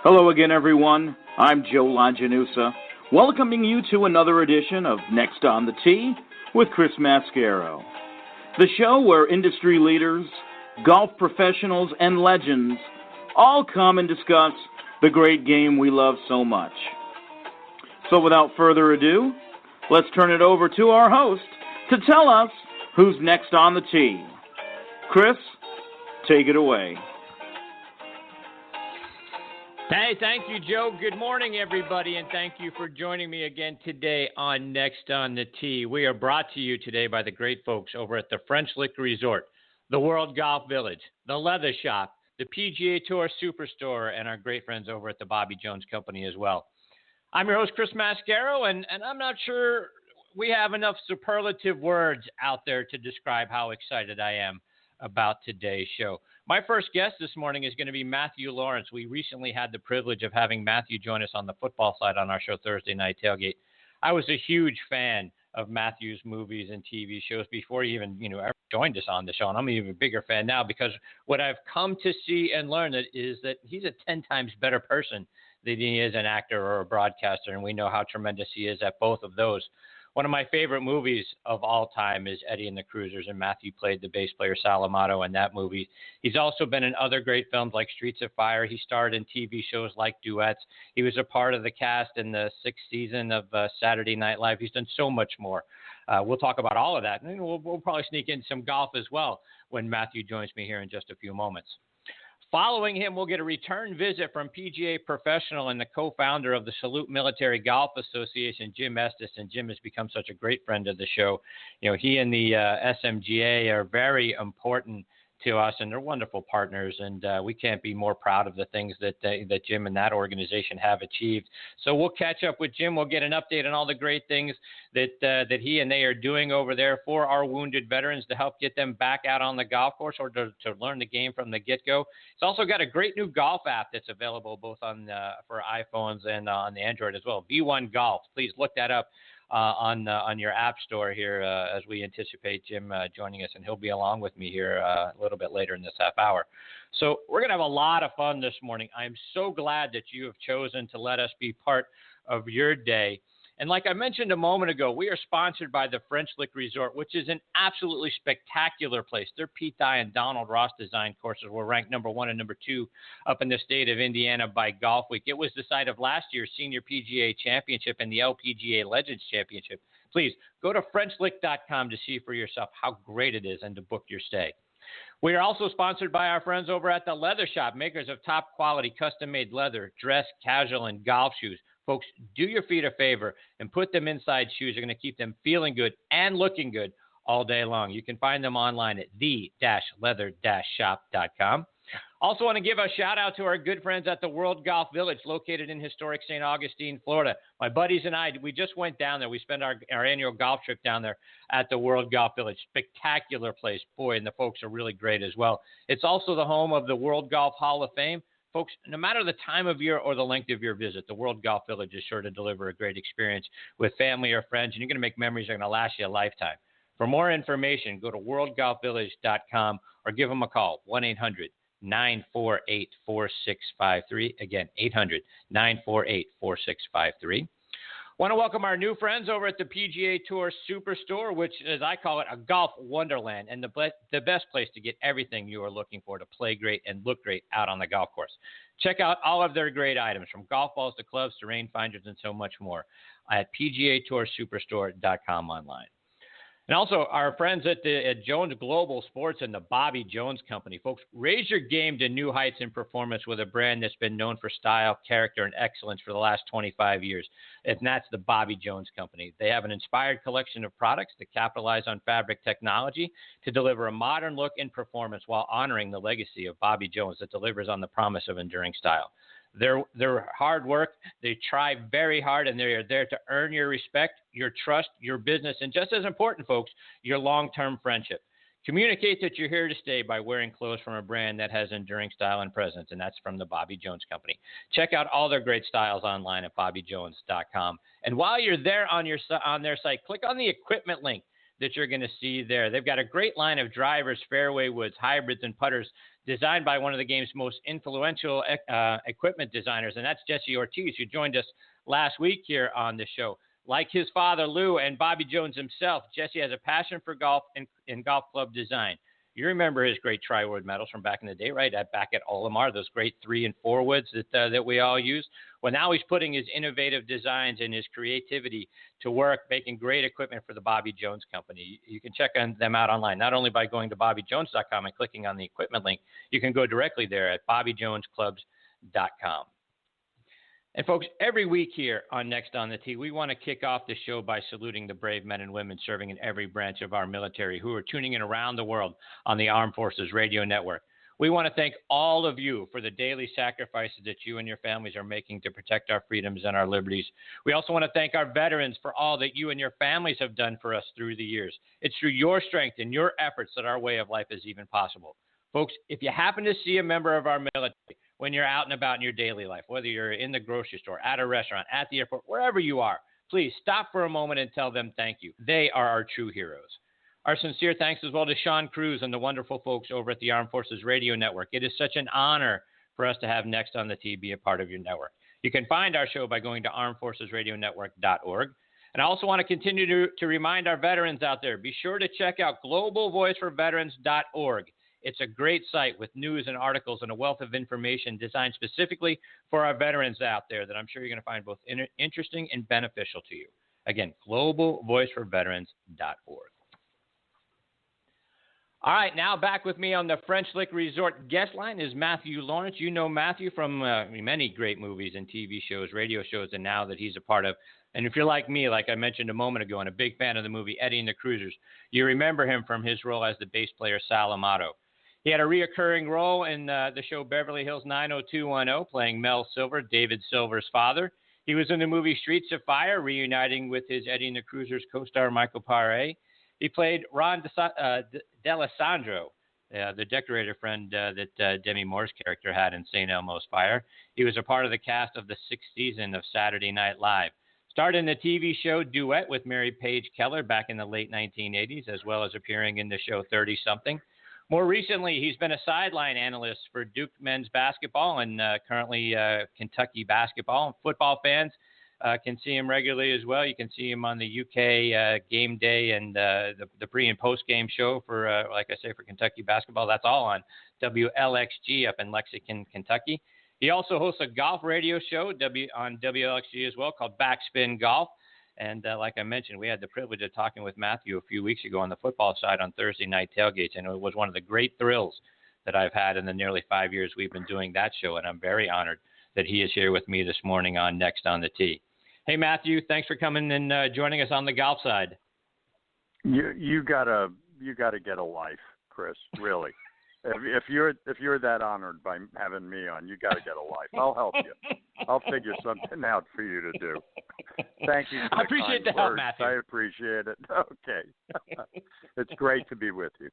Hello again, everyone. I'm Joe Longinusa, welcoming you to another edition of Next on the Tee with Chris Mascaro, the show where industry leaders, golf professionals, and legends all come and discuss the great game we love so much. So without further ado, let's turn it over to our host to tell us who's next on the tee. Chris, take it away. Hey, thank you, Joe. Good morning, everybody, and thank you for joining me again today on Next on the Tee. We are brought to you today by the great folks over at the French Lick Resort, the World Golf Village, the Leather Shop, the PGA Tour Superstore, and our great friends over at the Bobby Jones Company as well. I'm your host, Chris Mascaro, and I'm not sure we have enough superlative words out there to describe how excited I am about today's show. My first guest this morning is going to be Matthew Laurance. We recently had the privilege of having Matthew join us on the football side on our show Thursday Night Tailgate. I was a huge fan of Matthew's movies and TV shows before he even, ever joined us on the show. And I'm an even bigger fan now because what I've come to see and learn is that he's a 10 times better person than he is an actor or a broadcaster. And we know how tremendous he is at both of those. One of my favorite movies of all time is Eddie and the Cruisers, and Matthew played the bass player Sal Amato in that movie. He's also been in other great films like Streets of Fire. He starred in TV shows like Duets. He was a part of the cast in the 6th season of Saturday Night Live. He's done so much more. We'll talk about all of that, and we'll probably sneak in some golf as well when Matthew joins me here in just a few moments. Following him, we'll get a return visit from PGA professional and the co-founder of the Salute Military Golf Association, Jim Estes, and Jim has become such a great friend of the show. He and the SMGA are very important to us, and they're wonderful partners, and we can't be more proud of the things that Jim and that organization have achieved. So we'll catch up with Jim. We'll get an update on all the great things that he and they are doing over there for our wounded veterans to help get them back out on the golf course or to learn the game from the get-go. It's also got a great new golf app that's available both on for iPhones and on the Android as well. V1 Golf. Please look that up on your app store here as we anticipate Jim joining us, and he'll be along with me here a little bit later in this half hour. So we're going to have a lot of fun this morning. I'm so glad that you have chosen to let us be part of your day. And like I mentioned a moment ago, we are sponsored by the French Lick Resort, which is an absolutely spectacular place. Their Pete Dye and Donald Ross design courses were ranked number 1 and number 2 up in the state of Indiana by Golf Week. It was the site of last year's Senior PGA Championship and the LPGA Legends Championship. Please go to FrenchLick.com to see for yourself how great it is and to book your stay. We are also sponsored by our friends over at the Leather Shop, makers of top quality custom-made leather, dress, casual, and golf shoes. Folks, do your feet a favor and put them inside shoes. You're going to keep them feeling good and looking good all day long. You can find them online at the-leather-shop.com. Also want to give a shout out to our good friends at the World Golf Village located in historic St. Augustine, Florida. My buddies and I, we just went down there. We spent our annual golf trip down there at the World Golf Village. Spectacular place. Boy, and the folks are really great as well. It's also the home of the World Golf Hall of Fame. Folks, no matter the time of year or the length of your visit, the World Golf Village is sure to deliver a great experience with family or friends, and you're going to make memories that are going to last you a lifetime. For more information, go to worldgolfvillage.com or give them a call, 1-800-948-4653. Again, 800-948-4653. Want to welcome our new friends over at the PGA Tour Superstore, which, as I call it, a golf wonderland and the best place to get everything you are looking for to play great and look great out on the golf course. Check out all of their great items, from golf balls to clubs to rangefinders and so much more, at PGATourSuperstore.com online. And also our friends at Jones Global Sports and the Bobby Jones Company. Folks, raise your game to new heights in performance with a brand that's been known for style, character, and excellence for the last 25 years. And that's the Bobby Jones Company. They have an inspired collection of products that capitalize on fabric technology to deliver a modern look and performance while honoring the legacy of Bobby Jones that delivers on the promise of enduring style. Their hard work, they try very hard, and they are there to earn your respect, your trust, your business, and just as important, folks, your long-term friendship. Communicate that you're here to stay by wearing clothes from a brand that has enduring style and presence, and that's from the Bobby Jones Company. Check out all their great styles online at bobbyjones.com. And while you're there on their site, click on the equipment link that you're going to see there. They've got a great line of drivers, fairway woods, hybrids, and putters designed by one of the game's most influential equipment designers, and that's Jesse Ortiz, who joined us last week here on the show. Like his father, Lou, and Bobby Jones himself, Jesse has a passion for golf and golf club design. You remember his great tri-wood medals from back in the day, right? Back at Olimar, those great 3 and 4 woods that we all use. Well, now he's putting his innovative designs and his creativity to work, making great equipment for the Bobby Jones Company. You can check them out online, not only by going to bobbyjones.com and clicking on the equipment link. You can go directly there at bobbyjonesclubs.com. And folks, every week here on Next on the Tee, we want to kick off the show by saluting the brave men and women serving in every branch of our military who are tuning in around the world on the Armed Forces Radio Network. We want to thank all of you for the daily sacrifices that you and your families are making to protect our freedoms and our liberties. We also want to thank our veterans for all that you and your families have done for us through the years. It's through your strength and your efforts that our way of life is even possible. Folks, if you happen to see a member of our military when you're out and about in your daily life, whether you're in the grocery store, at a restaurant, at the airport, wherever you are, please stop for a moment and tell them thank you. They are our true heroes. Our sincere thanks as well to Sean Cruz and the wonderful folks over at the Armed Forces Radio Network. It is such an honor for us to have Next on the Tee be a part of your network. You can find our show by going to armedforcesradionetwork.org. And I also want to continue to remind our veterans out there, be sure to check out globalvoiceforveterans.org. It's a great site with news and articles and a wealth of information designed specifically for our veterans out there that I'm sure you're going to find both interesting and beneficial to you. Again, globalvoiceforveterans.org. All right, now back with me on the French Lick Resort guest line is Matthew Laurance. You know Matthew from many great movies and TV shows, radio shows, and now that he's a part of. And if you're like me, like I mentioned a moment ago, and a big fan of the movie Eddie and the Cruisers, you remember him from his role as the bass player Sal Amato. He had a reoccurring role in the show Beverly Hills 90210, playing Mel Silver, David Silver's father. He was in the movie Streets of Fire, reuniting with his Eddie and the Cruisers co-star Michael Paré. He played Ron D'Alessandro, the decorator friend that Demi Moore's character had in St. Elmo's Fire. He was a part of the cast of the 6th season of Saturday Night Live. Starred in the TV show Duet with Mary Page Keller back in the late 1980s, as well as appearing in the show 30-something. More recently, he's been a sideline analyst for Duke men's basketball and currently Kentucky basketball. Football fans can see him regularly as well. You can see him on the UK game day and the pre- and post-game show for, like I say, for Kentucky basketball. That's all on WLXG up in Lexington, Kentucky. He also hosts a golf radio show on WLXG as well called Backspin Golf. And like I mentioned, we had the privilege of talking with Matthew a few weeks ago on the football side on Thursday night tailgates, and it was one of the great thrills that I've had in the nearly 5 years we've been doing that show, and I'm very honored that he is here with me this morning on Next on the Tee. Hey, Matthew, thanks for coming and joining us on the golf side. You gotta get a life, Chris. Really. If you're that honored by having me on, you got to get a life. I'll help you. I'll figure something out for you to do. Thank you. I appreciate the help, Matthew. I appreciate it. Okay. It's great to be with you.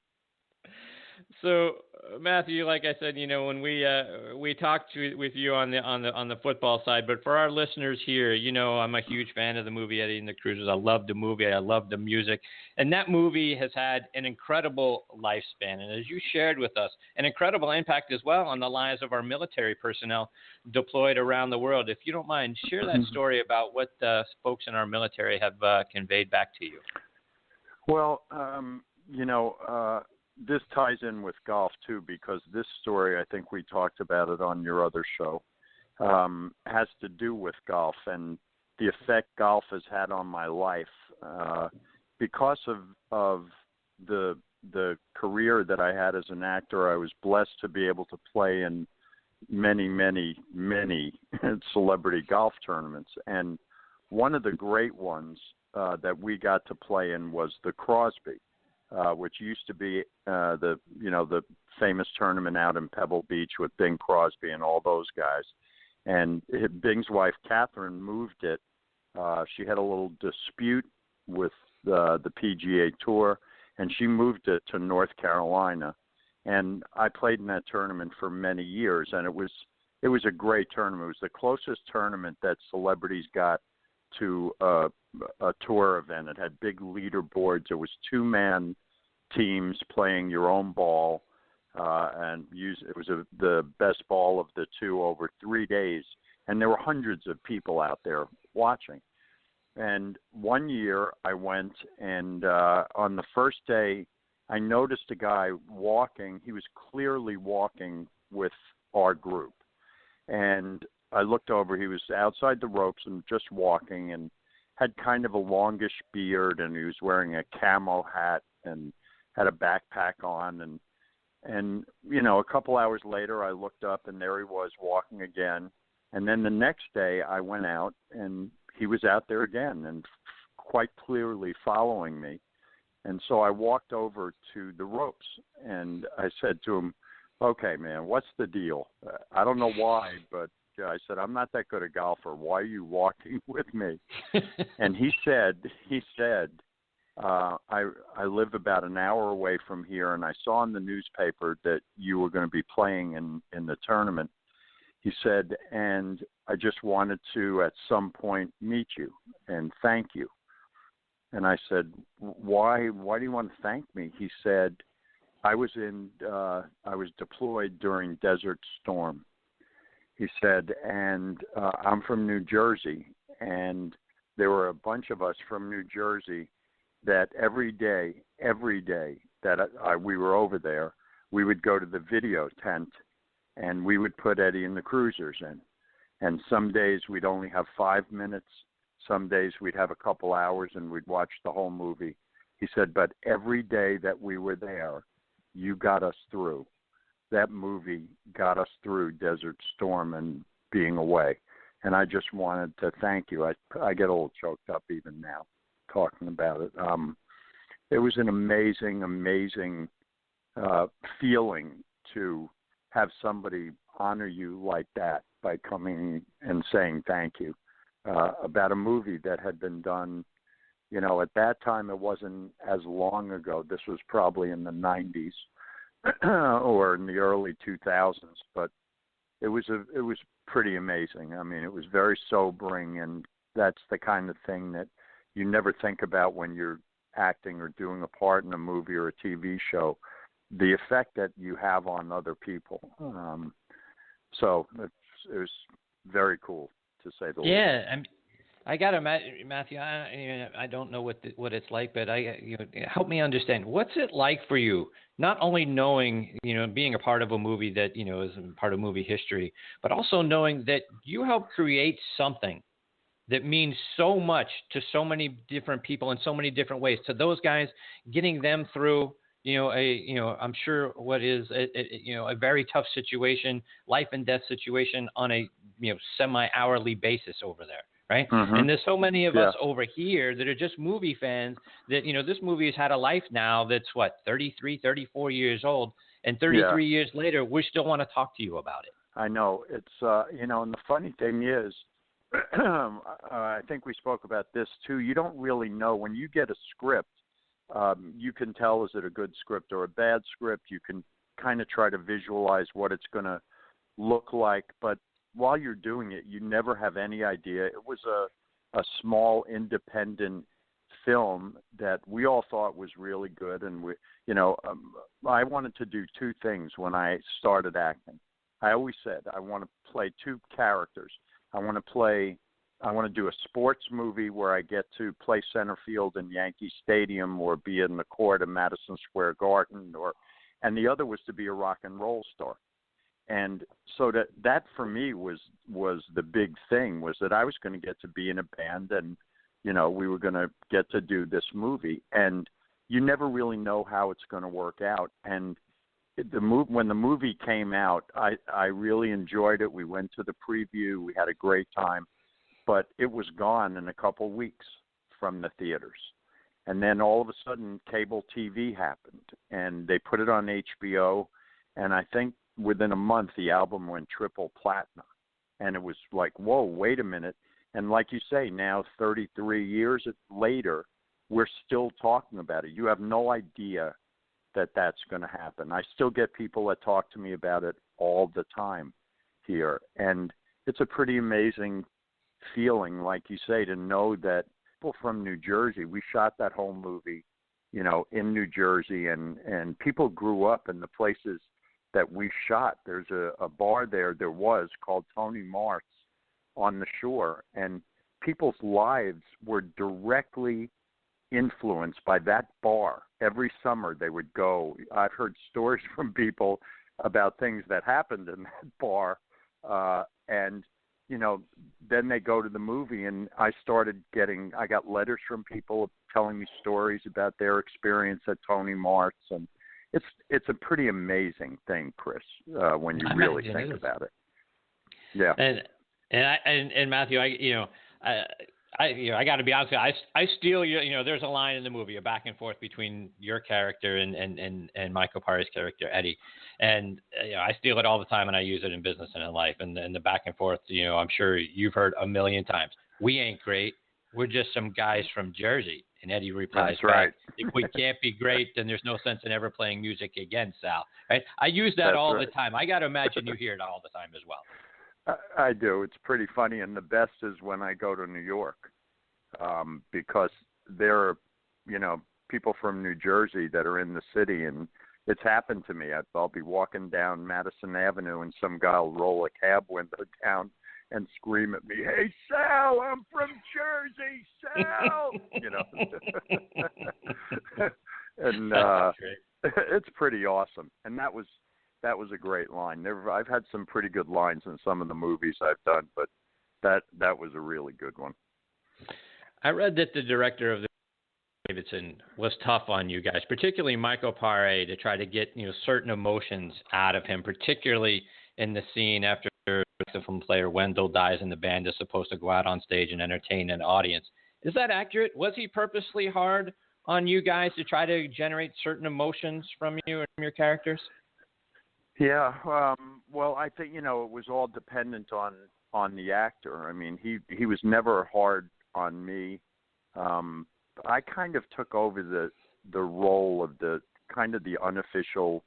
So, Matthew, like I said, when we talked with you on the football side, but for our listeners here, I'm a huge fan of the movie Eddie and the Cruisers. I love the movie. I love the music, and that movie has had an incredible lifespan, and as you shared with us, an incredible impact as well on the lives of our military personnel deployed around the world. If you don't mind, share that story about what folks in our military have conveyed back to you. Well, this ties in with golf, too, because this story, I think we talked about it on your other show, has to do with golf and the effect golf has had on my life. Because of the career that I had as an actor, I was blessed to be able to play in many, many, many celebrity golf tournaments. And one of the great ones that we got to play in was the Crosby. Which used to be the famous tournament out in Pebble Beach with Bing Crosby and all those guys. And Bing's wife, Catherine, moved it. She had a little dispute with the PGA Tour, and she moved it to North Carolina. And I played in that tournament for many years, and it was a great tournament. It was the closest tournament that celebrities got to a tour event. It had big leaderboards. It was 2-man teams playing your own ball. it was the best ball of the two over 3 days, and there were hundreds of people out there watching. And one year I went, and on the first day I noticed a guy walking. He was clearly walking with our group, and I looked over. He was outside the ropes and just walking, and had kind of a longish beard, and he was wearing a camo hat and had a backpack on, and a couple hours later I looked up, and there he was walking again. And then the next day I went out, and he was out there again and quite clearly following me. And so I walked over to the ropes, and I said to him, "Okay, man, what's the deal? I don't know why, but I said, I'm not that good a golfer. Why are you walking with me?" And he said, I live about an hour away from here, and I saw in the newspaper that you were going to be playing in the tournament. He said, and I just wanted to at some point meet you and thank you. And I said, why do you want to thank me? He said, I was deployed during Desert Storm. He said, and I'm from New Jersey, and there were a bunch of us from New Jersey that every day that we were over there, we would go to the video tent, and we would put Eddie and the Cruisers in. And some days we'd only have 5 minutes. Some days we'd have a couple hours, and we'd watch the whole movie. He said, but every day that we were there, you got us through. That movie got us through Desert Storm and being away. And I just wanted to thank you. I get a little choked up even now talking about it. It was an amazing, amazing feeling to have somebody honor you like that by coming and saying thank you about a movie that had been done. At that time it wasn't as long ago. This was probably in the 90s or in the early 2000s, but it was pretty amazing. I mean, it was very sobering, and that's the kind of thing that you never think about when you're acting or doing a part in a movie or a TV show, the effect that you have on other people. So it was very cool, to say the least. Yeah, I got to, Matthew. I don't know what it's like, but help me understand. What's it like for you? Not only knowing, being a part of a movie that is part of movie history, but also knowing that you helped create something that means so much to so many different people in so many different ways. To those guys, getting them through, I'm sure what is a very tough situation, life and death situation on a semi-hourly basis over there. Right. Mm-hmm. And there's so many of us over here that are just movie fans that, this movie has had a life now that's 33, 34 years old. And 33 years later, we still want to talk to you about it. I know. It's, and the funny thing is, I think we spoke about this too. You don't really know when you get a script. You can tell, is it a good script or a bad script? You can kind of try to visualize what it's going to look like. But while you're doing it, you never have any idea. It was a small independent film that we all thought was really good. And I wanted to do two things when I started acting. I always said I want to play two characters. I want to do a sports movie where I get to play center field in Yankee Stadium or be in the court of Madison Square Garden, and the other was to be a rock and roll star. And so that for me was the big thing, was that I was going to get to be in a band, and we were going to get to do this movie. And you never really know how it's going to work out. And when the movie came out, I really enjoyed it. We went to the preview. We had a great time. But it was gone in a couple weeks from the theaters. And then all of a sudden, cable TV happened, and they put it on HBO. And I think within a month, the album went triple platinum. And it was like, whoa, wait a minute. And like you say, now 33 years later, we're still talking about it. You have no idea that that's going to happen. I still get people that talk to me about it all the time here. And it's a pretty amazing feeling, like you say, to know that people from New Jersey, we shot that whole movie, in New Jersey, and people grew up in the places that we shot. There's a bar there was called Tony Mart's on the shore, and people's lives were directly influenced by that bar. Every summer they would go. I've heard stories from people about things that happened in that bar, and then they go to the movie, and I got letters from people telling me stories about their experience at Tony Mart's, and it's a pretty amazing thing, Chris, when you really think about it. Yeah. And Matthew, I got to be honest with you. I steal your, there's a line in the movie, a back and forth between your character and Michael Parra's character, Eddie. And, I steal it all the time, and I use it in business and in life. And the back and forth, I'm sure you've heard a million times. We ain't great. We're just some guys from Jersey. And Eddie replies, that's right. If we can't be great, then there's no sense in ever playing music again, Sal. Right? I use that all the time. I got to imagine you hear it all the time as well. I do. It's pretty funny, and the best is when I go to New York, because there are, people from New Jersey that are in the city, and it's happened to me. I'll be walking down Madison Avenue, and some guy will roll a cab window down and scream at me, "Hey, Sal, I'm from Jersey, Sal!" And it's pretty awesome. And that was a great line. I've had some pretty good lines in some of the movies I've done, but that was a really good one. I read that the director of the Davidson was tough on you guys, particularly Michael Parra, to try to get certain emotions out of him, particularly in the scene after the saxophone player Wendell dies and the band is supposed to go out on stage and entertain an audience. Is that accurate? Was he purposely hard on you guys to try to generate certain emotions from you and from your characters? Yeah, well, I think it was all dependent on the actor. I mean, he was never hard on me. I kind of took over the role of the kind of the unofficial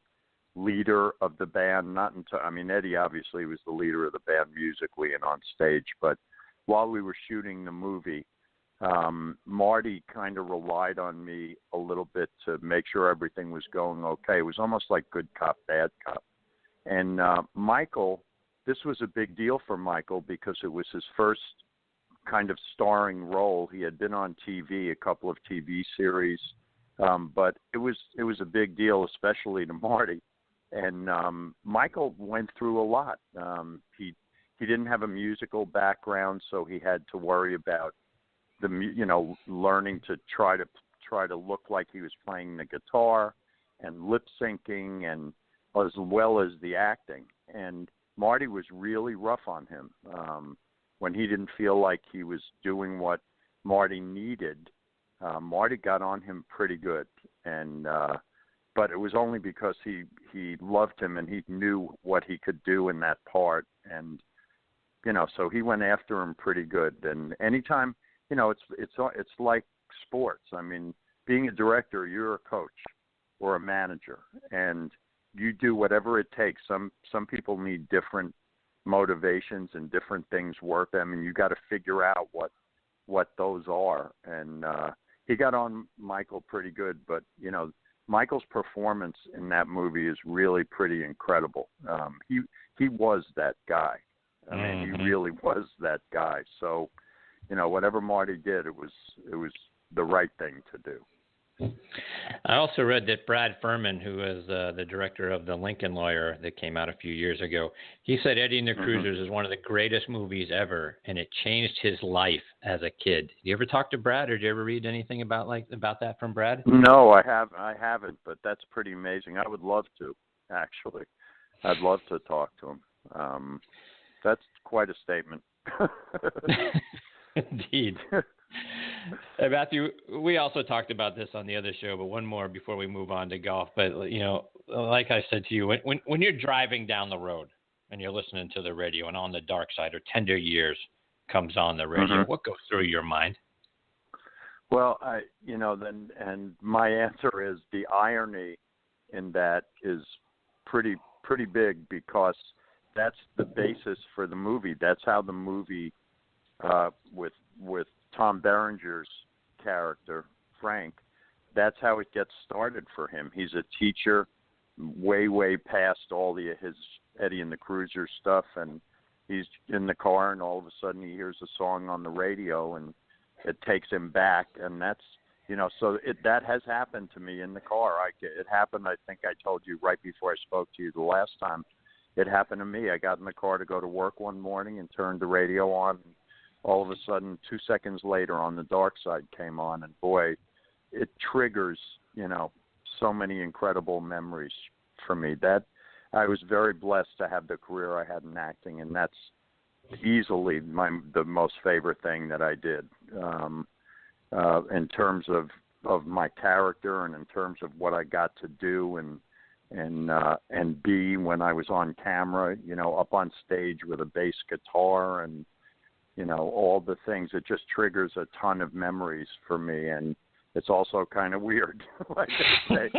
leader of the band. Eddie obviously was the leader of the band musically and on stage, but while we were shooting the movie, Marty kind of relied on me a little bit to make sure everything was going okay. It was almost like good cop, bad cop. And Michael, this was a big deal for Michael because it was his first kind of starring role. He had been on TV, a couple of TV series, but it was a big deal, especially to Marty. And Michael went through a lot. He didn't have a musical background, so he had to worry about learning to try to look like he was playing the guitar and lip syncing, and as well as the acting. And Marty was really rough on him. When he didn't feel like he was doing what Marty needed, Marty got on him pretty good. And but it was only because he loved him and he knew what he could do in that part. And so he went after him pretty good. And anytime, it's like sports. I mean, being a director, you're a coach or a manager, and you do whatever it takes. Some people need different motivations and different things work. I mean, you got to figure out what those are. And he got on Michael pretty good, but Michael's performance in that movie is really pretty incredible. He was that guy. I mean, he really was that guy. So, whatever Marty did, it was the right thing to do. I also read that Brad Furman, who was the director of The Lincoln Lawyer that came out a few years ago, he said Eddie and the Cruisers is one of the greatest movies ever, and it changed his life as a kid. Did you ever talk to Brad, or did you ever read anything about that from Brad? No, I haven't, but that's pretty amazing. I would love to, actually. I'd love to talk to him. That's quite a statement. Indeed. Matthew, we also talked about this on the other show, but one more before we move on to golf. But, like I said to you, when you're driving down the road and you're listening to the radio and On the Dark Side or Tender Years comes on the radio, what goes through your mind? Well, and my answer is the irony in that is pretty big, because that's the basis for the movie. That's how the movie with Tom Berenger's character, Frank, that's how it gets started for him. He's a teacher. way past all his Eddie and the Cruiser stuff, and he's in the car, and all of a sudden he hears a song on the radio, and it takes him back, and that's, so that has happened to me in the car. It happened, I think I told you right before I spoke to you the last time. It happened to me. I got in the car to go to work one morning and turned the radio on, and all of a sudden, 2 seconds later, On the Dark Side came on, and boy, it triggers, so many incredible memories for me. That I was very blessed to have the career I had in acting, and that's easily the most favorite thing that I did in terms of my character, and in terms of what I got to do and be when I was on camera, up on stage with a bass guitar and all the things. It just triggers a ton of memories for me, and it's also kind of weird, like I say.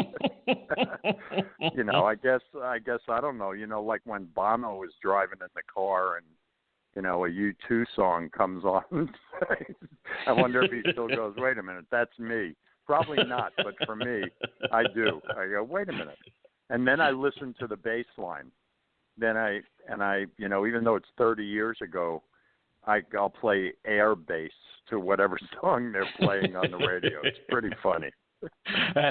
I guess I don't know. Like when Bono was driving in the car and a U2 song comes on, I wonder if he still goes, "Wait a minute, that's me." Probably not, but for me, I do. I go, "Wait a minute," and then I listen to the bass line. Then I even though it's 30 years ago, I'll play air bass to whatever song they're playing on the radio. It's pretty funny.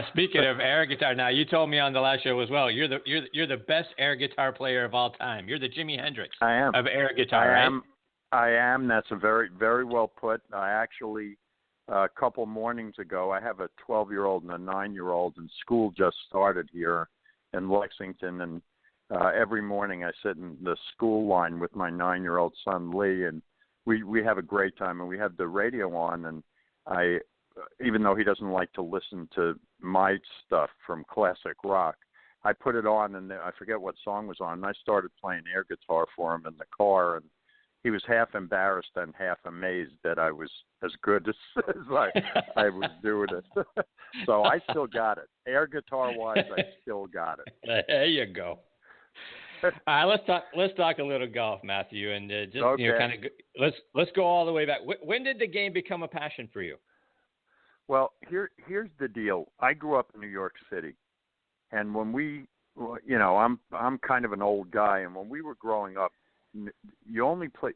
Speaking of air guitar, now you told me on the last show as well. You're the best air guitar player of all time. You're the Jimi Hendrix of air guitar. I am. That's a very, very well put. I actually, a couple mornings ago, I have a 12-year-old and a 9-year-old, and school just started here in Lexington, and every morning I sit in the school line with my 9-year-old son Lee, and we have a great time, and we have the radio on, and even though he doesn't like to listen to my stuff from classic rock, I put it on, and I forget what song was on, and I started playing air guitar for him in the car, and he was half embarrassed and half amazed that I was as good as I was doing it. So I still got it. Air guitar-wise, I still got it. There you go. Let's talk a little golf, Matthew, and let's go all the way back. When did the game become a passion for you? Well, here's the deal. I grew up in New York City, and when I'm kind of an old guy, and when we were growing up,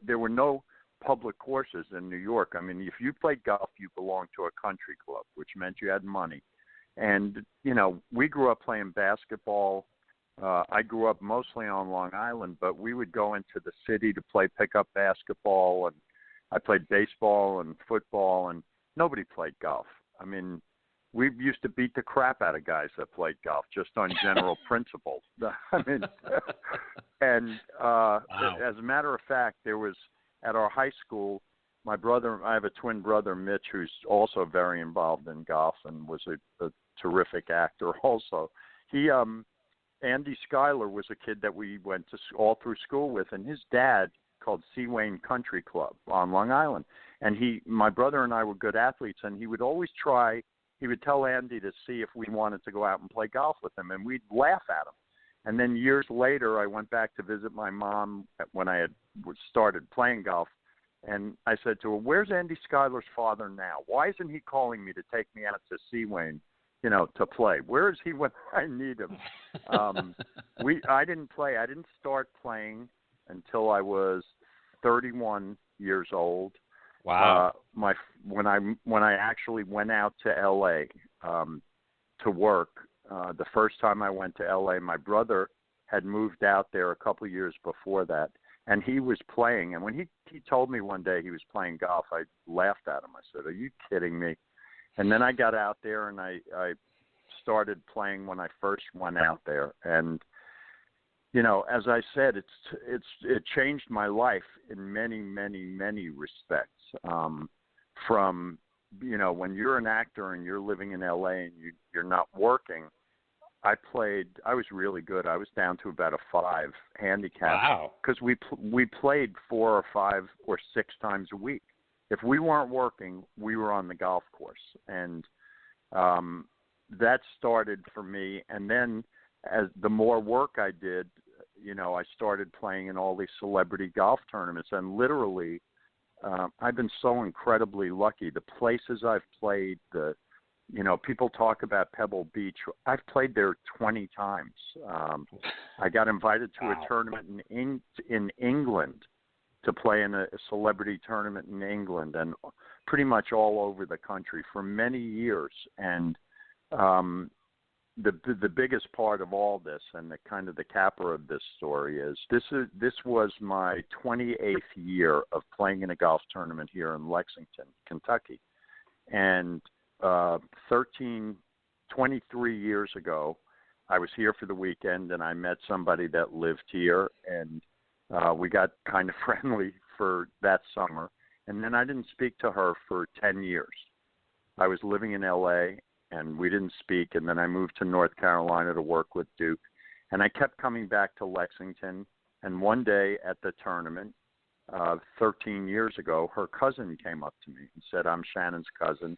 there were no public courses in New York. I mean, if you played golf, you belonged to a country club, which meant you had money. And we grew up playing basketball. I grew up mostly on Long Island, but we would go into the city to play pickup basketball, and I played baseball and football, and nobody played golf. I mean, we used to beat the crap out of guys that played golf just on general principle. I mean, and wow. As a matter of fact, there was at our high school, my brother, I have a twin brother, Mitch, who's also very involved in golf and was a terrific actor also. Andy Schuyler was a kid that we went to all through school with, and his dad called Seawain Country Club on Long Island. And my brother and I were good athletes, and he would always he would tell Andy to see if we wanted to go out and play golf with him, and we'd laugh at him. And then years later, I went back to visit my mom when I had started playing golf, and I said to her, "Where's Andy Schuyler's father now? Why isn't he calling me to take me out to Seawain, to play? Where is he when I need him?" I didn't play. I didn't start playing until I was 31 years old. Wow. When I actually went out to L.A. To work, the first time I went to L.A., my brother had moved out there a couple of years before that, and he was playing. And when he told me one day he was playing golf, I laughed at him. I said, "Are you kidding me?" And then I got out there, and I started playing when I first went out there. And, as I said, it changed my life in many, many, many respects. From, when you're an actor and you're living in L.A. and you're not working, I was really good. I was down to about a 5 handicap. Wow. Because we played 4 or 5 or 6 times a week. If we weren't working, we were on the golf course. And that started for me. And then as the more work I did, I started playing in all these celebrity golf tournaments. And literally, I've been so incredibly lucky. The places I've played, the people talk about Pebble Beach. I've played there 20 times. I got invited to a tournament in England to play in a celebrity tournament in England, and pretty much all over the country for many years. And the biggest part of all this, and the kind of the capper of this story, is this was my 28th year of playing in a golf tournament here in Lexington, Kentucky. And 23 years ago, I was here for the weekend, and I met somebody that lived here, and we got kind of friendly for that summer. And then I didn't speak to her for 10 years. I was living in L.A., and we didn't speak, and then I moved to North Carolina to work with Duke. And I kept coming back to Lexington, and one day at the tournament, 13 years ago, her cousin came up to me and said, "I'm Shannon's cousin."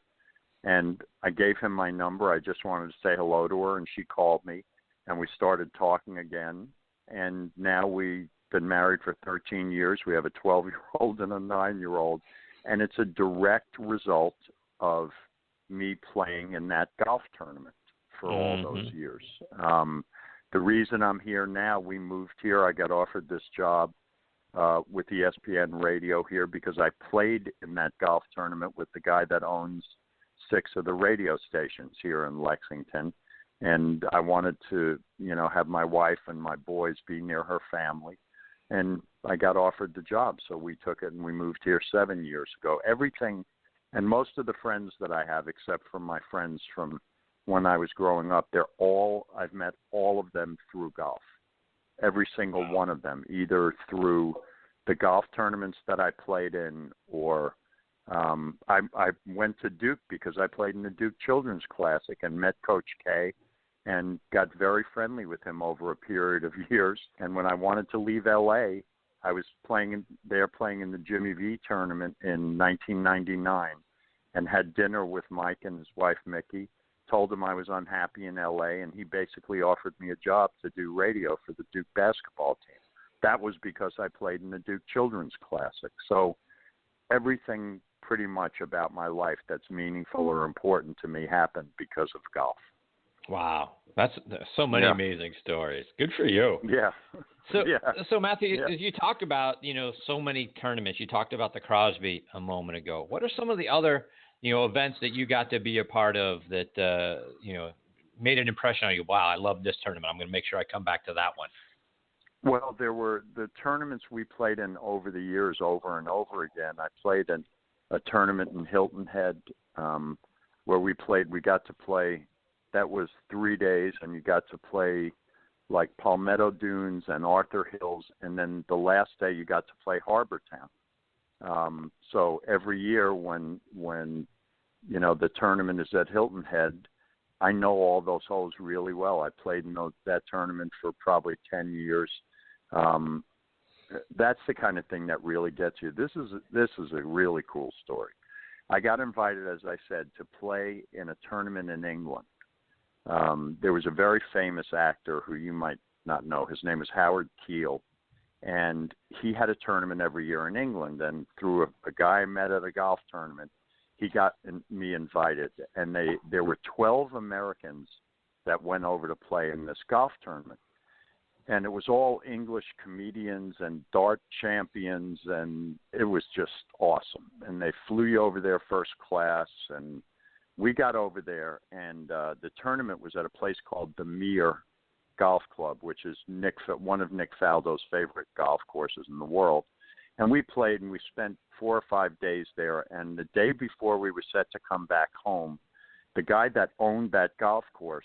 And I gave him my number. I just wanted to say hello to her, and she called me, and we started talking again. And now we've been married for 13 years. We have a 12-year-old and a 9-year-old, and it's a direct result of me playing in that golf tournament for all those years. The reason I'm here now, we moved here. I got offered this job with ESPN Radio here because I played in that golf tournament with the guy that owns 6 of the radio stations here in Lexington, and I wanted to, have my wife and my boys be near her family, and I got offered the job, so we took it, and we moved here 7 years ago. Everything, and most of the friends that I have, except for my friends from when I was growing up, I've met all of them through golf, every single one of them, either through the golf tournaments that I played in, or I went to Duke because I played in the Duke Children's Classic and met Coach K and got very friendly with him over a period of years. And when I wanted to leave L.A., I was playing in the Jimmy V tournament in 1999 and had dinner with Mike and his wife, Mickey, told him I was unhappy in L.A., and he basically offered me a job to do radio for the Duke basketball team. That was because I played in the Duke Children's Classic. So everything pretty much about my life that's meaningful or important to me happened because of golf. Wow. That's so many amazing stories. Good for you. Yeah. So Matthew, as you talked about, so many tournaments, you talked about the Crosby a moment ago. What are some of the other, events that you got to be a part of that, made an impression on you? Wow, I love this tournament. I'm going to make sure I come back to that one. Well, there were the tournaments we played in over the years, over and over again. I played in a tournament in Hilton Head where we got to play, that was 3 days, and you got to play like Palmetto Dunes and Arthur Hills, and then the last day you got to play Harbor Town. So every year when the tournament is at Hilton Head, I know all those holes really well. I played in that tournament for probably 10 years. That's the kind of thing that really gets you. This is a really cool story. I got invited, as I said, to play in a tournament in England. There was a very famous actor who you might not know. His name is Howard Keel, and he had a tournament every year in England. And through a guy I met at a golf tournament, he got me invited. And there were 12 Americans that went over to play in this golf tournament. And it was all English comedians and dart champions, and it was just awesome. And they flew you over there first class, and we got over there, and the tournament was at a place called the Mere Golf Club, which is one of Nick Faldo's favorite golf courses in the world. And we played, and we spent 4 or 5 days there. And the day before we were set to come back home, the guy that owned that golf course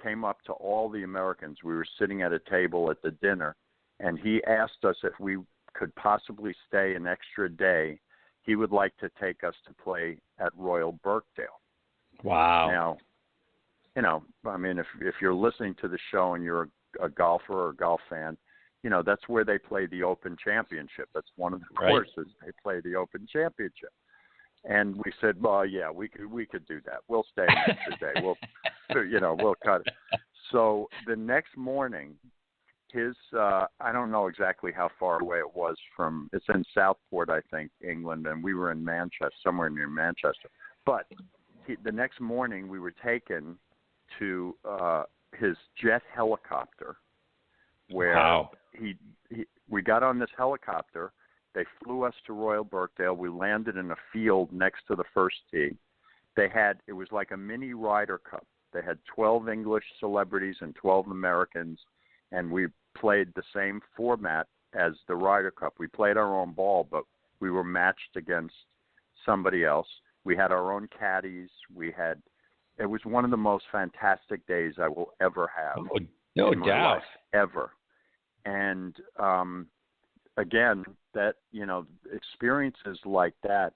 came up to all the Americans. We were sitting at a table at the dinner, and he asked us if we could possibly stay an extra day. He would like to take us to play at Royal Birkdale. Wow. Now, if you're listening to the show and you're a golfer or a golf fan, that's where they play the Open Championship. That's one of the courses. They play the Open Championship. And we said, well, yeah, we could do that. We'll stay an extra day. We'll cut it. So the next morning, I don't know exactly how far away it was from, it's in Southport, I think, England, and we were in Manchester, somewhere near Manchester. But the next morning we were taken to his jet helicopter, where we got on this helicopter. They flew us to Royal Birkdale. We landed in a field next to the first tee. It was like a mini Ryder Cup. They had 12 English celebrities and 12 Americans, and we played the same format as the Ryder Cup. We played our own ball, but we were matched against somebody else. We had our own caddies. It was one of the most fantastic days I will ever have. No in my doubt. life, ever. And again, that, experiences like that,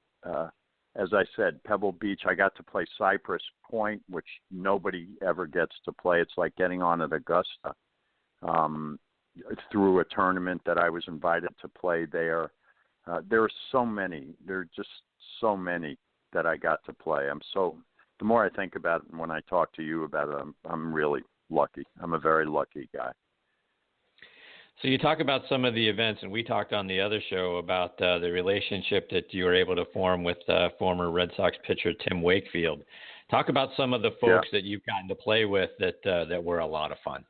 as I said, Pebble Beach, I got to play Cypress Point, which nobody ever gets to play. It's like getting on at Augusta, through a tournament that I was invited to play there. There are so many. There are just so many that I got to play. The more I think about it and when I talk to you about it, I'm really lucky. I'm a very lucky guy. So you talk about some of the events, and we talked on the other show about the relationship that you were able to form with former Red Sox pitcher Tim Wakefield. Talk about some of the folks that you've gotten to play with that were a lot of fun.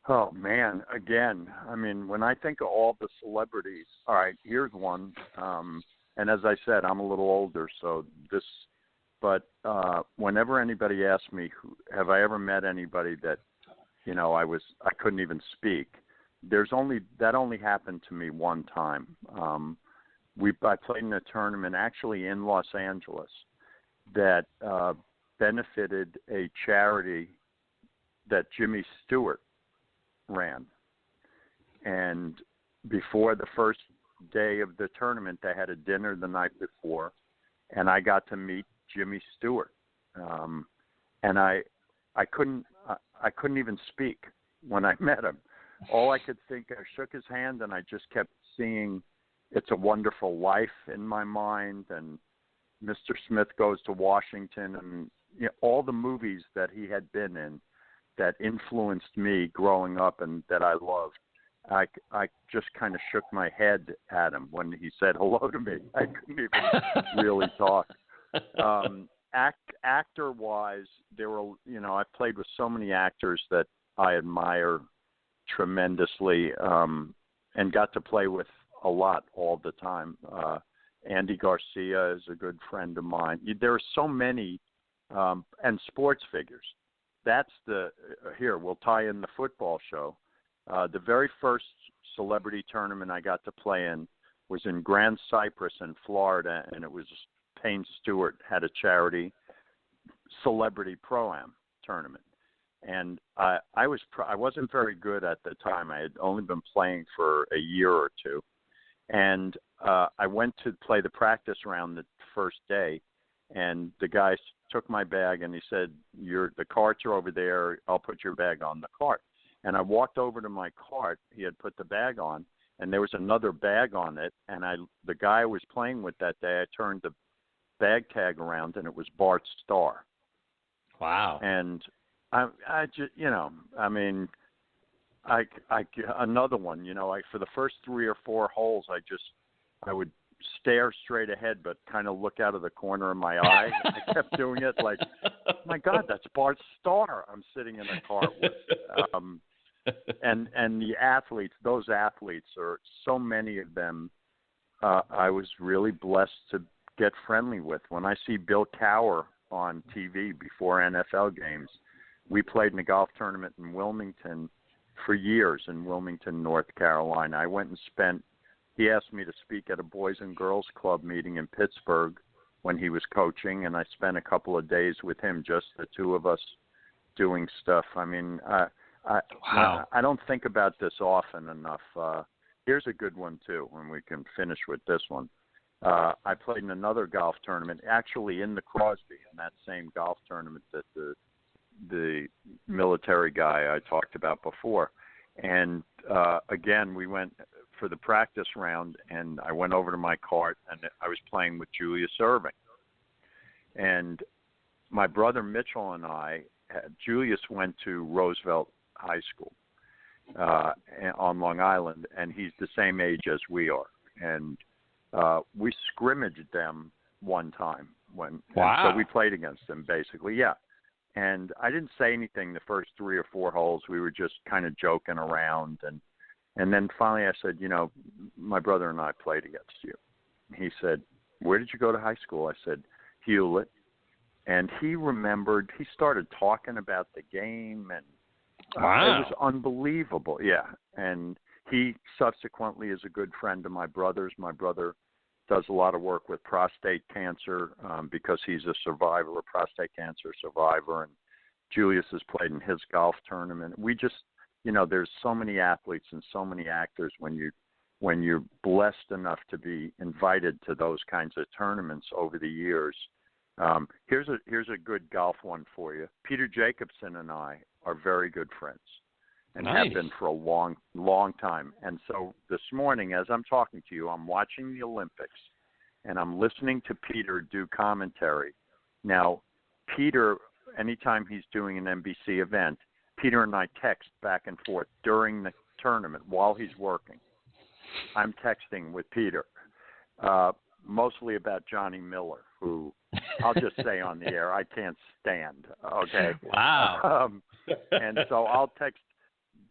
Oh, man. Again, I mean, when I think of all the celebrities, all right, here's one. And as I said, I'm a little older, but whenever anybody asks me, have I ever met anybody that, I couldn't even speak. That only happened to me one time. I played in a tournament actually in Los Angeles that benefited a charity that Jimmy Stewart ran. And before the first day of the tournament, they had a dinner the night before, and I got to meet Jimmy Stewart. And I couldn't even speak when I met him. All I could think, I shook his hand, and I just kept seeing It's a Wonderful Life in my mind, and Mr. Smith Goes to Washington, and all the movies that he had been in that influenced me growing up and that I loved. I just kind of shook my head at him when he said hello to me. I couldn't even really talk. Actor-wise, there were, I played with so many actors that I admire tremendously, and got to play with a lot all the time. Andy Garcia is a good friend of mine. There are so many, and sports figures. Here, we'll tie in the football show. The very first celebrity tournament I got to play in was in Grand Cypress in Florida, and it was Payne Stewart had a charity celebrity pro-am tournament. And I wasn't very good at the time. I had only been playing for a year or two. And I went to play the practice round the first day, and the guy took my bag and he said, the carts are over there. I'll put your bag on the cart. And I walked over to my cart. He had put the bag on, and there was another bag on it. And the guy I was playing with that day, I turned the bag tag around, and it was Bart Starr. Wow. And I just, another one, for the first 3 or 4 holes, I would stare straight ahead, but kind of look out of the corner of my eye. I kept doing it like, my God, that's Bart Starr I'm sitting in a car with. And the athletes, those athletes, are so many of them, I was really blessed to get friendly with. When I see Bill Cowher on TV before NFL games, we played in a golf tournament in Wilmington for years in Wilmington, North Carolina. I went and he asked me to speak at a Boys and Girls Club meeting in Pittsburgh when he was coaching, and I spent a couple of days with him, just the two of us doing stuff. I mean, wow. I don't think about this often enough. Here's a good one, too, and we can finish with this one. I played in another golf tournament, actually in the Crosby, in that same golf tournament that the military guy I talked about before. And again, we went for the practice round, and I went over to my cart, and I was playing with Julius Erving. And my brother Mitchell and Julius went to Roosevelt High School on Long Island, and he's the same age as we are. And we scrimmaged them one time. Wow. And so we played against him basically, yeah. And I didn't say anything the first 3 or 4 holes. We were just kind of joking around, and then finally I said, my brother and I played against you. He said, where did you go to high school? I said, Hewlett. And he remembered. He started talking about the game, and wow. It was unbelievable. Yeah, and he subsequently is a good friend of my brother's. My brother does a lot of work with prostate cancer because he's a survivor, a prostate cancer survivor, and Julius has played in his golf tournament. We just, there's so many athletes and so many actors when you're blessed enough to be invited to those kinds of tournaments over the years. Here's a good golf one for you. Peter Jacobson and I are very good friends and nice. have been for a long, long time. And so this morning, as I'm talking to you, I'm watching the Olympics, and I'm listening to Peter do commentary. Now, Peter, anytime he's doing an NBC event, Peter and I text back and forth during the tournament while he's working. I'm texting with Peter, mostly about Johnny Miller, who I'll just say on the air, I can't stand. Okay. Wow. And so I'll text,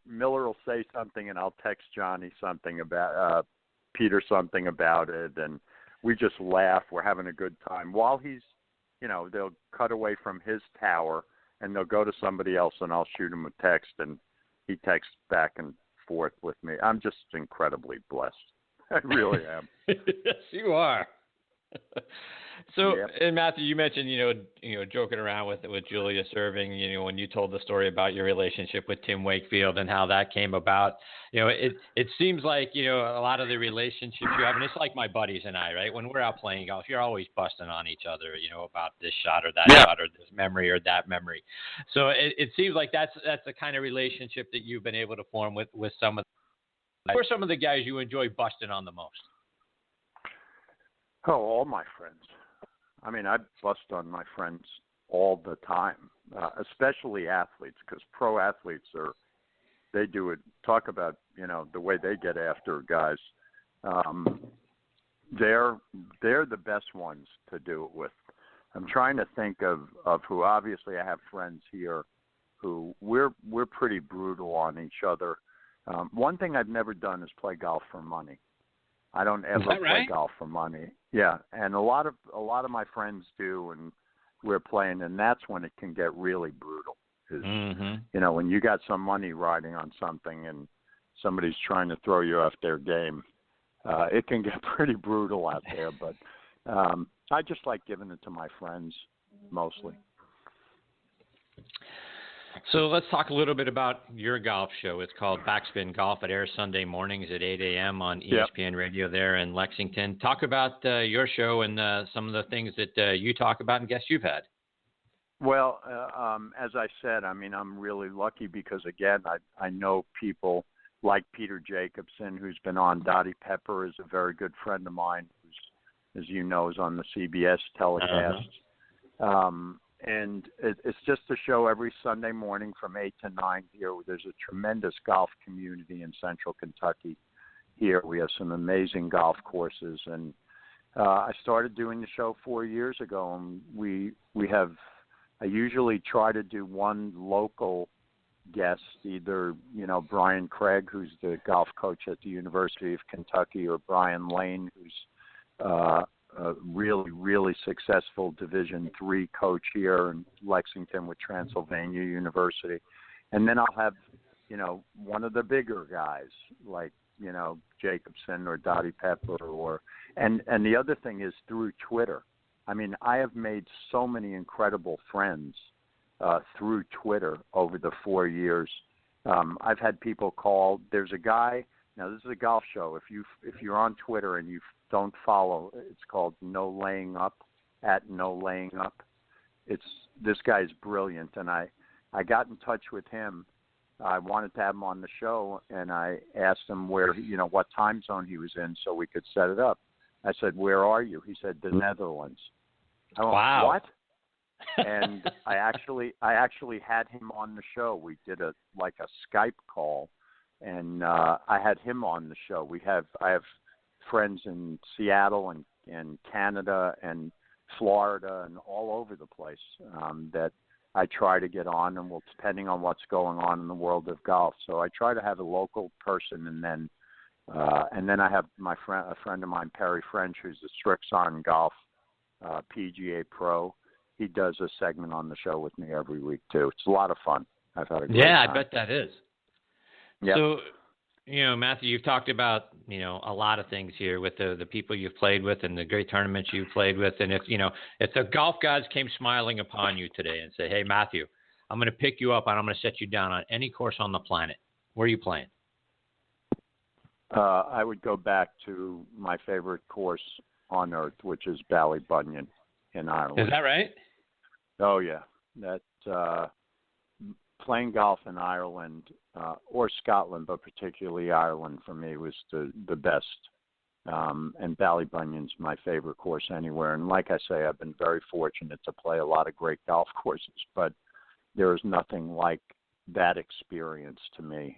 Miller will say something, and I'll text Johnny something about, Peter something about it, and we just laugh. We're having a good time. While he's, they'll cut away from his tower, and they'll go to somebody else, and I'll shoot him a text, and he texts back and forth with me. I'm just incredibly blessed. I really am. Yes, you are. So, Yep. And Matthew, you mentioned, joking around with Julius Erving, when you told the story about your relationship with Tim Wakefield and how that came about. It seems like, a lot of the relationships you have, and it's like my buddies and I, right? When we're out playing golf, you're always busting on each other, about this shot or that shot or this memory or that memory. So it seems like that's the kind of relationship that you've been able to form with some of the, who are some of the guys you enjoy busting on the most? Oh, all my friends. I mean, I bust on my friends all the time, especially athletes, because pro athletes they do it. Talk about, the way they get after guys. They're the best ones to do it with. I'm trying to think of who. Obviously, I have friends here who we're pretty brutal on each other. One thing I've never done is play golf for money. I don't ever play golf for money. Yeah, and a lot of my friends do, and we're playing, and that's when it can get really brutal. Is when you got some money riding on something, and somebody's trying to throw you off their game, it can get pretty brutal out there. But I just like giving it to my friends mostly. So let's talk a little bit about your golf show. It's called Backspin Golf. It airs Sunday mornings at 8 a.m. on ESPN Radio there in Lexington. Talk about your show and some of the things that you talk about and guests you've had. Well, as I said, I mean, I'm really lucky because, again, I know people like Peter Jacobson, who's been on. Dottie Pepper is a very good friend of mine, who's, as you know, is on the CBS telecast. And it's just a show every Sunday morning from 8 to 9 here. There's a tremendous golf community in central Kentucky here. We have some amazing golf courses. And I started doing the show 4 years ago, and we have – I usually try to do one local guest, either, Brian Craig, who's the golf coach at the University of Kentucky, or Brian Lane, who's a really, really successful Division III coach here in Lexington with Transylvania University. And then I'll have, one of the bigger guys like, Jacobson or Dottie Pepper and the other thing is through Twitter. I mean, I have made so many incredible friends through Twitter over the 4 years. I've had people call. There's a guy. Now, this is a golf show. If you're on Twitter and you don't follow, it's called No Laying Up, @NoLayingUp. This guy's brilliant, and I got in touch with him. I wanted to have him on the show, and I asked him what time zone he was in so we could set it up. I said, "Where are you?" He said, "The Netherlands." I went, wow. What? And I actually had him on the show. We did a Skype call, and I had him on the show. I have friends in Seattle and Canada and Florida and all over the place that I try to get on, and depending on what's going on in the world of golf. So I try to have a local person, and then I have a friend of mine, Perry French, who's the Strixon Golf PGA Pro. He does a segment on the show with me every week too. It's a lot of fun. I've had a great time. I bet that is. Yep. So, Matthew, you've talked about, a lot of things here with the people you've played with and the great tournaments you've played with. And if the golf gods came smiling upon you today and say, hey, Matthew, I'm going to pick you up and I'm going to set you down on any course on the planet, where are you playing? I would go back to my favorite course on earth, which is Ballybunion in Ireland. Is that right? Oh, yeah. That playing golf in Ireland or Scotland, but particularly Ireland for me was the best. And Ballybunion's my favorite course anywhere. And like I say, I've been very fortunate to play a lot of great golf courses, but there is nothing like that experience to me.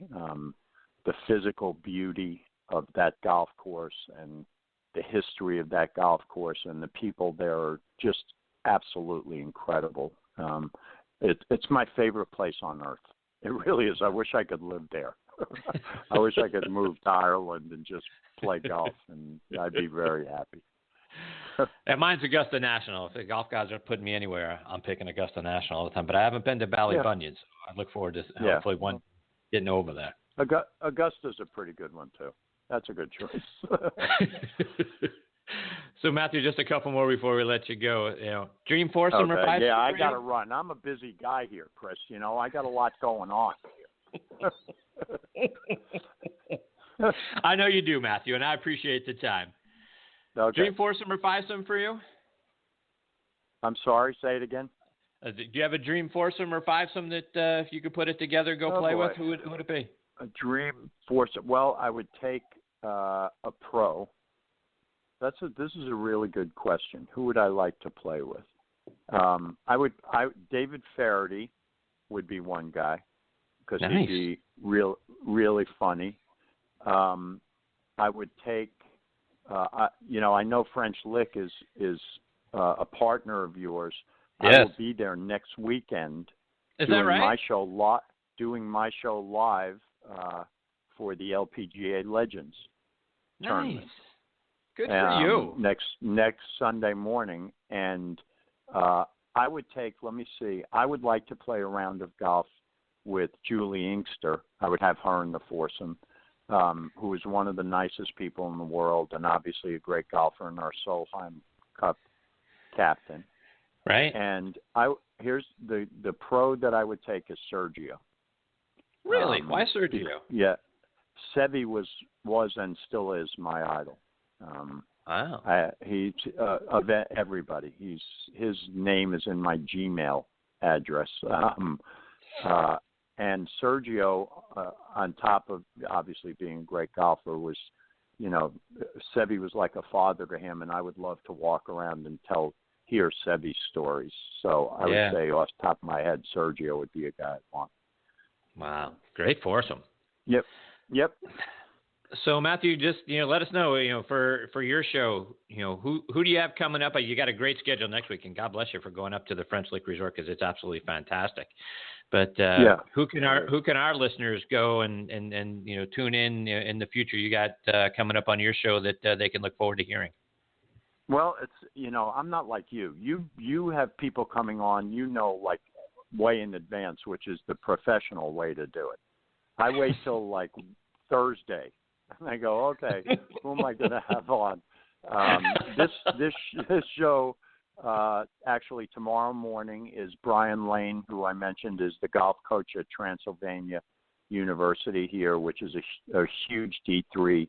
The physical beauty of that golf course and the history of that golf course and the people there are just absolutely incredible. It's my favorite place on earth. It really is. I wish I could live there. I wish I could move to Ireland and just play golf, and I'd be very happy. And mine's Augusta National. If the golf guys are putting me anywhere, I'm picking Augusta National all the time. But I haven't been to Ballybunion, so I look forward to hopefully one getting over there. Augusta's a pretty good one, too. That's a good choice. So, Matthew, just a couple more before we let you go. Dream foursome or five? Yeah, I got to run. I'm a busy guy here, Chris. I got a lot going on here. I know you do, Matthew, and I appreciate the time. Okay. Dream foursome or fivesome for you? I'm sorry, say it again. Do you have a dream foursome or fivesome that if you could put it together, play with? Who would it be? A dream foursome. Well, I would take a pro. This is a really good question. Who would I like to play with? David Faraday would be one guy because he'd be really funny. I would take. I know French Lick is a partner of yours. Yes. I will be there next weekend. Is that right? Doing my show live for the LPGA Legends tournament. Good for you. Next Sunday morning, and I would take. Let me see. I would like to play a round of golf with Julie Inkster. I would have her in the foursome. Who is one of the nicest people in the world and obviously a great golfer and our Solheim Cup captain. Right. And here's the pro that I would take is Sergio. Really? Why Sergio? Yeah. Seve was and still is my idol. Wow. He's of everybody. His name is in my Gmail address. And Sergio, on top of obviously being a great golfer, was, Seve was like a father to him, and I would love to walk around and hear Seve's stories. So I would say off the top of my head, Sergio would be a guy I'd want. Wow. Great foursome. Yep. So, Matthew, just, let us know, for your show, who do you have coming up? You got a great schedule next week, and God bless you for going up to the French Lick Resort because it's absolutely fantastic. But who can our listeners go and tune in the future? You got coming up on your show that they can look forward to hearing. Well, it's I'm not like you. You have people coming on, like way in advance, which is the professional way to do it. I wait till like Thursday, and I go, okay, who am I going to have on? This show. Actually, tomorrow morning is Brian Lane, who I mentioned is the golf coach at Transylvania University here, which is a huge D3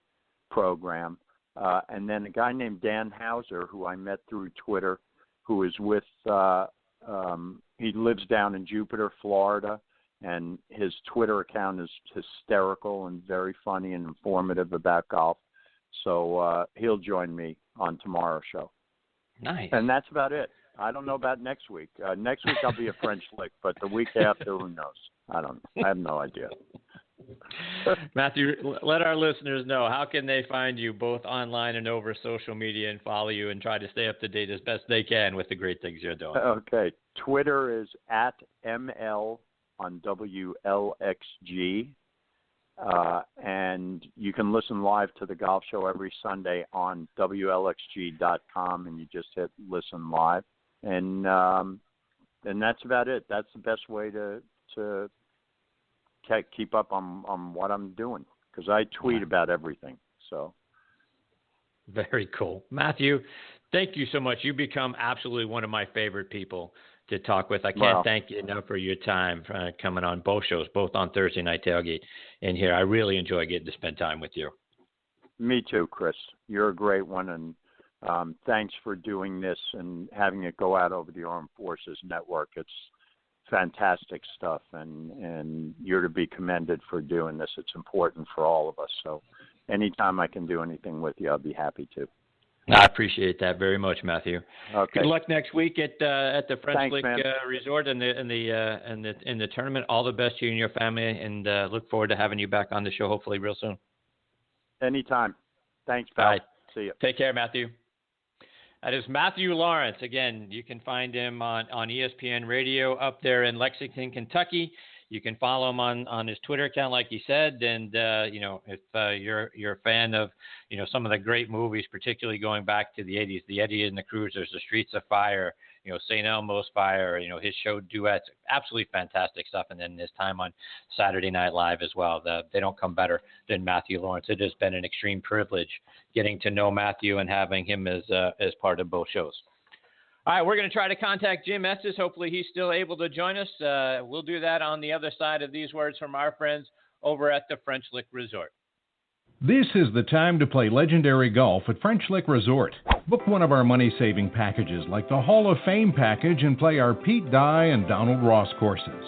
program. And then a guy named Dan Hauser, who I met through Twitter, who is with, he lives down in Jupiter, Florida, and his Twitter account is hysterical and very funny and informative about golf. So he'll join me on tomorrow's show. Nice. And that's about it. I don't know about next week. Next week I'll be a French Lick, but the week after, who knows? I have no idea. Matthew, let our listeners know, how can they find you both online and over social media and follow you and try to stay up to date as best they can with the great things you're doing? Okay. Twitter is @ML on WLXG. And you can listen live to the golf show every Sunday on WLXG.com, and you just hit listen live. And that's about it. That's the best way to keep up on what I'm doing, because I tweet about everything. So very cool. Matthew, thank you so much. You become absolutely one of my favorite people to talk with. I can't thank you enough for your time coming on both shows, both on Thursday Night Tailgate and here. I really enjoy getting to spend time with you. Me too, Chris. You're a great one, and thanks for doing this and having it go out over the Armed Forces Network. It's fantastic stuff, and you're to be commended for doing this. It's important for all of us. So anytime I can do anything with you, I'll be happy to. I appreciate that very much, Matthew. Okay. Good luck next week at the French Lick man. Resort and in the tournament. All the best to you and your family, and look forward to having you back on the show hopefully real soon. Anytime. Thanks, pal. All right. See you. Take care, Matthew. That is Matthew Laurance. Again, you can find him on ESPN Radio up there in Lexington, Kentucky. You can follow him on his Twitter account, like he said. And, if you're a fan of, some of the great movies, particularly going back to the 80s, The Eddie and the Cruisers, The Streets of Fire, St. Elmo's Fire, his show duets, absolutely fantastic stuff. And then his time on Saturday Night Live as well. They don't come better than Matthew Laurance. It has been an extreme privilege getting to know Matthew and having him as part of both shows. All right, we're going to try to contact Jim Estes. Hopefully he's still able to join us. We'll do that on the other side of these words from our friends over at the French Lick Resort. This is the time to play legendary golf at French Lick Resort. Book one of our money-saving packages like the Hall of Fame package and play our Pete Dye and Donald Ross courses.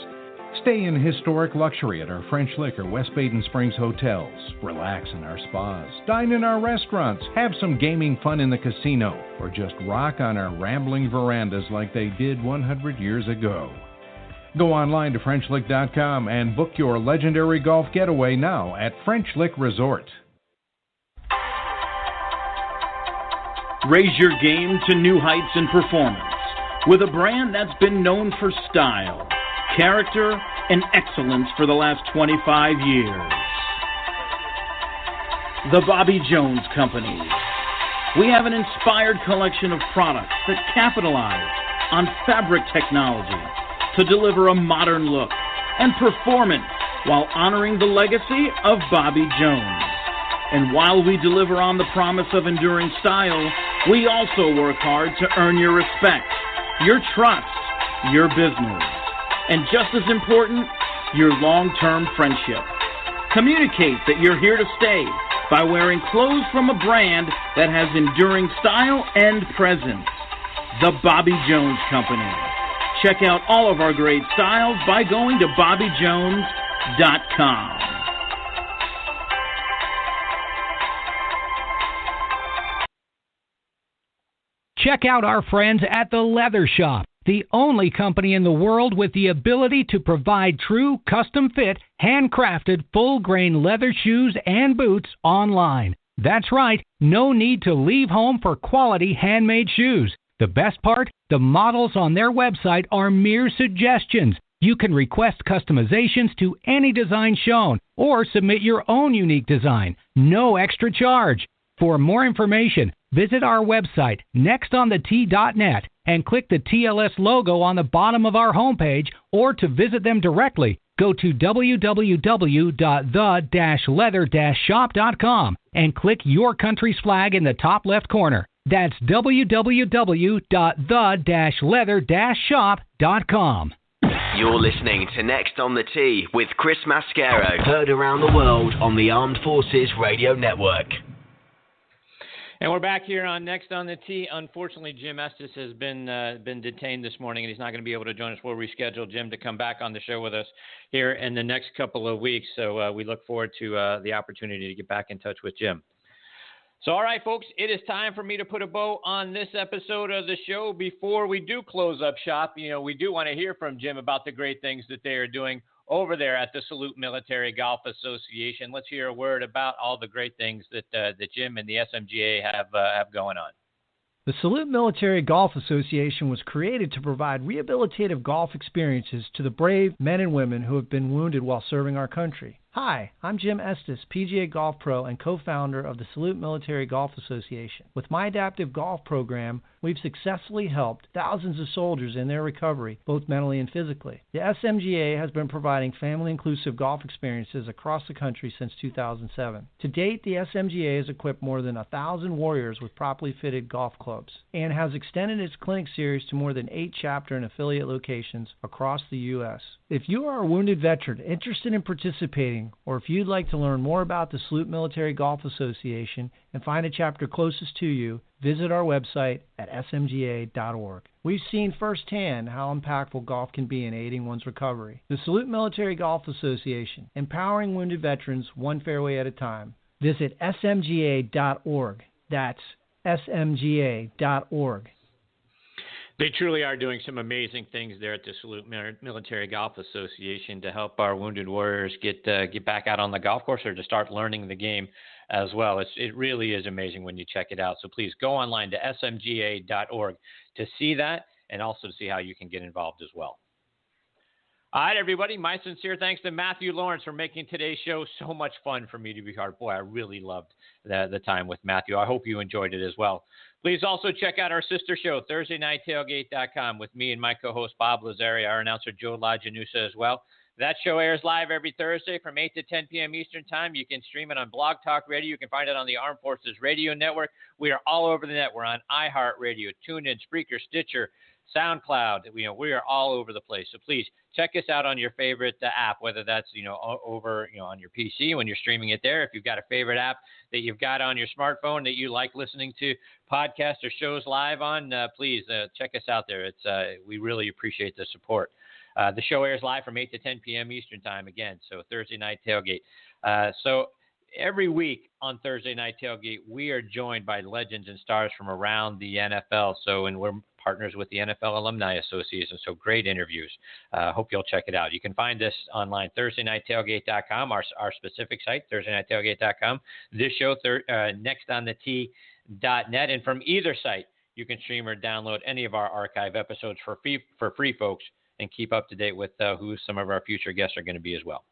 Stay in historic luxury at our French Lick or West Baden Springs hotels. Relax in our spas. Dine in our restaurants. Have some gaming fun in the casino. Or just rock on our rambling verandas like they did 100 years ago. Go online to FrenchLick.com and book your legendary golf getaway now at French Lick Resort. Raise your game to new heights in performance with a brand that's been known for style, character, and excellence for the last 25 years. The Bobby Jones Company. We have an inspired collection of products that capitalize on fabric technology to deliver a modern look and performance while honoring the legacy of Bobby Jones. And while we deliver on the promise of enduring style, we also work hard to earn your respect, your trust, your business, and just as important, your long-term friendship. Communicate that you're here to stay by wearing clothes from a brand that has enduring style and presence. The Bobby Jones Company. Check out all of our great styles by going to BobbyJones.com. Check out our friends at The Leather Shop, the only company in the world with the ability to provide true custom-fit, handcrafted, full-grain leather shoes and boots online. That's right, no need to leave home for quality handmade shoes. The best part? The models on their website are mere suggestions. You can request customizations to any design shown or submit your own unique design. No extra charge. For more information, visit our website, nextonthet.net, and click the TLS logo on the bottom of our homepage, or to visit them directly, go to www.the-leather-shop.com and click your country's flag in the top left corner. That's www.the-leather-shop.com. You're listening to Next on the Tee with Chris Mascaro, heard around the world on the Armed Forces Radio Network. And we're back here on Next on the Tee. Unfortunately, Jim Estes has been detained this morning, and he's not going to be able to join us. We'll reschedule Jim to come back on the show with us here in the next couple of weeks. So we look forward to the opportunity to get back in touch with Jim. So, all right, folks, it is time for me to put a bow on this episode of the show. Before we do close up shop, we do want to hear from Jim about the great things that they are doing over there at the Salute Military Golf Association. Let's hear a word about all the great things that Jim and the SMGA have going on. The Salute Military Golf Association was created to provide rehabilitative golf experiences to the brave men and women who have been wounded while serving our country. Hi, I'm Jim Estes, PGA Golf Pro and co-founder of the Salute Military Golf Association. With my adaptive golf program, we've successfully helped thousands of soldiers in their recovery, both mentally and physically. The SMGA has been providing family-inclusive golf experiences across the country since 2007. To date, the SMGA has equipped more than 1,000 warriors with properly fitted golf clubs and has extended its clinic series to more than 8 chapter and affiliate locations across the U.S. If you are a wounded veteran interested in participating, or if you'd like to learn more about the Salute Military Golf Association and find a chapter closest to you, visit our website at smga.org. We've seen firsthand how impactful golf can be in aiding one's recovery. The Salute Military Golf Association, empowering wounded veterans one fairway at a time. Visit smga.org. That's smga.org. They truly are doing some amazing things there at the Salute Military Golf Association to help our wounded warriors get back out on the golf course or to start learning the game as well. It really is amazing when you check it out. So please go online to smga.org to see that and also see how you can get involved as well. All right, everybody, my sincere thanks to Matthew Laurance for making today's show so much fun for me to be part. Boy, I really loved the time with Matthew. I hope you enjoyed it as well. Please also check out our sister show, ThursdayNightTailgate.com, with me and my co-host Bob Lazari, our announcer Joe LaGenusa as well. That show airs live every Thursday from 8 to 10 p.m. Eastern Time. You can stream it on Blog Talk Radio. You can find it on the Armed Forces Radio Network. We are all over the net. We're on iHeartRadio, TuneIn, Spreaker, Stitcher, SoundCloud. We are all over the place. So please check us out on your favorite app, whether that's over on your PC when you're streaming it there. If you've got a favorite app that you've got on your smartphone that you like listening to podcasts or shows live on, please check us out there. We really appreciate the support. The show airs live from 8 to 10 p.m. Eastern Time again, so Thursday Night Tailgate. So every week on Thursday Night Tailgate, we are joined by legends and stars from around the NFL. And we're partners with the NFL Alumni Association, so great interviews. Hope you'll check it out. You can find this online, ThursdayNightTailgate.com, our specific site, ThursdayNightTailgate.com. This show, nextonthet.net, and from either site, you can stream or download any of our archive episodes for free, folks, and keep up to date with who some of our future guests are going to be as well.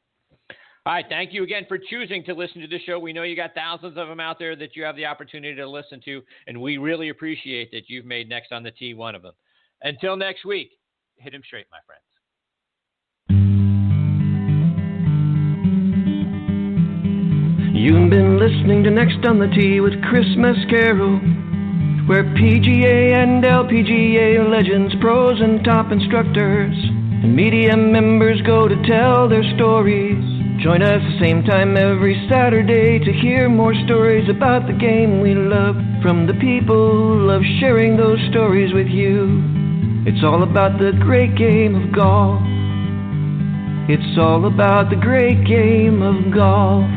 All right, thank you again for choosing to listen to the show. We know you got thousands of them out there that you have the opportunity to listen to, and we really appreciate that you've made Next on the Tee one of them. Until next week, hit 'em straight, my friends. You've been listening to Next on the Tee with Chris Mascaro, where PGA and LPGA legends, pros and top instructors, and media members go to tell their stories. Join us the same time every Saturday to hear more stories about the game we love from the people who love sharing those stories with you. It's all about the great game of golf. It's all about the great game of golf.